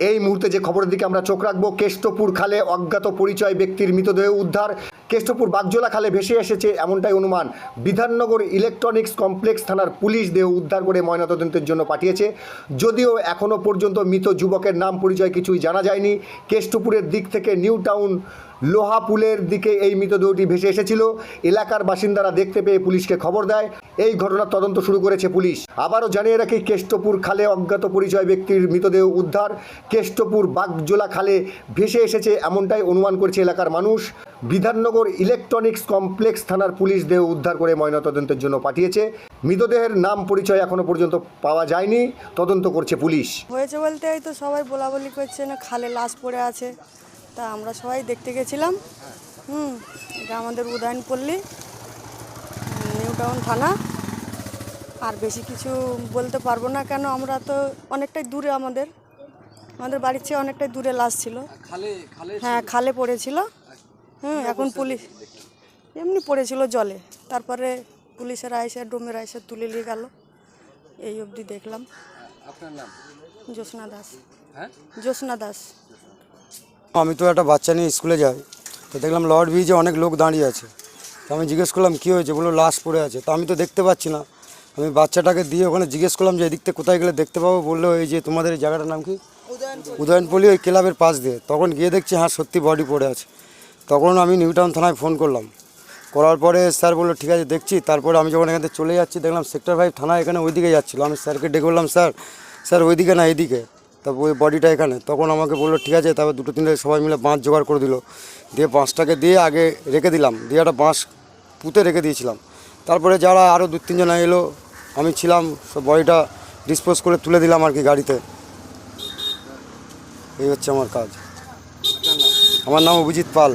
এই মুহূর্তে যে খবরের দিকে আমরা চোখ রাখবো, কেষ্টপুর খালে অজ্ঞাত পরিচয় ব্যক্তির মৃতদেহ উদ্ধার। কেষ্টপুর বাগজোলা খালে ভেসে এসেছে এমনটাই অনুমান। বিধাননগর ইলেকট্রনিক্স কমপ্লেক্স থানার পুলিশ দেহ উদ্ধার করে ময়নাতদন্তের জন্য পাঠিয়েছে। যদিও এখনও পর্যন্ত মৃত যুবকের নাম পরিচয় কিছুই জানা যায়নি। কেষ্টপুরের দিক থেকে নিউ টাউন লোহাপুলের দিকে এই মৃতদেহটি ভেসে এসেছিল। এলাকার বাসিন্দারা দেখতে পেয়ে পুলিশকে খবর দেয়। এই ঘটনার তদন্ত শুরু করেছে পুলিশ। আবারও জানিয়ে রাখি, কেষ্টপুর খালে অজ্ঞাত পরিচয় ব্যক্তির মৃতদেহ উদ্ধার। কেষ্টপুর বাগজোলা খালে ভেসে এসেছে এমনটাই অনুমান করছে এলাকার মানুষ। বিধাননগর ইলেকট্রনিক্স কমপ্লেক্স থানার পুলিশ দেহ উদ্ধার করে ময়নাতদন্তের জন্য পাঠিয়েছে। মৃতদেহের নাম পরিচয় এখনো পর্যন্ত পাওয়া যায়নি, তদন্ত করছে পুলিশ। হয়েছে বলতে এই তো সবাই বলাবলি করছে না, খালে লাশ পড়ে আছে, তা আমরা সবাই দেখতে গেছিলাম। এটা আমাদের উদয়নপল্লী নিউ টাউন থানা। আর বেশি কিছু বলতে পারবো না, কেন আমরা তো অনেকটাই দূরে, আমাদের বাড়ির চেয়ে অনেকটাই দূরে লাশ ছিল। হ্যাঁ, খালে পড়েছিল। এখন পুলিশ এমনি পড়েছিল জলে, তারপরে পুলিশেরা এসে ডোমেরা এসে তুলে নিয়ে গেল। এই অবধি দেখলাম। আপনার নাম? জ্যোৎস্না দাস। হ্যাঁ, জ্যোৎস্না দাস। আমি তো একটা বাচ্চা নিয়ে স্কুলে যাই, তো দেখলাম লর্ড ব্রিজে অনেক লোক দাঁড়িয়ে আছে। তো আমি জিজ্ঞেস করলাম কী হয়েছে, বললো লাশ পড়ে আছে। তো আমি তো দেখতে পাচ্ছি না। আমি বাচ্চাটাকে দিয়ে ওখানে জিজ্ঞেস করলাম যে এদিক থেকে কোথায় গেলে দেখতে পাবো। বললো এই যে তোমাদের এই জায়গাটার নাম কি? উদয়নপল্লী, ওই ক্লাবের পাশ দিয়ে। তখন গিয়ে দেখছি হ্যাঁ সত্যি বডি পড়ে আছে। তখন আমি নিউ টাউন থানায় ফোন করলাম। করার পরে স্যার বললো ঠিক আছে দেখছি। তারপরে আমি যখন এখান থেকে চলে যাচ্ছি দেখলাম সেক্টর 5 থানা এখানে ওইদিকে যাচ্ছিলো। আমি স্যারকে ডেকে বললাম স্যার ওইদিকে না এইদিকে, তারপর ওই বডিটা এখানে। তখন আমাকে বললো ঠিক আছে। তারপর 2-3 সবাই মিলে বাঁশ জোগাড় করে দিল, দিয়ে বাঁশটাকে দিয়ে আগে রেখে দিলাম, দিয়ে একটা বাঁশ পুঁতে রেখে দিয়েছিলাম। তারপরে যারা আরও 2-3 জন এলো, আমি ছিলাম, সব বডিটা ডিসপোজ করে তুলে দিলাম আর কি গাড়িতে। এই হচ্ছে আমার কাজ। আমার নাম অভিজিৎ পাল।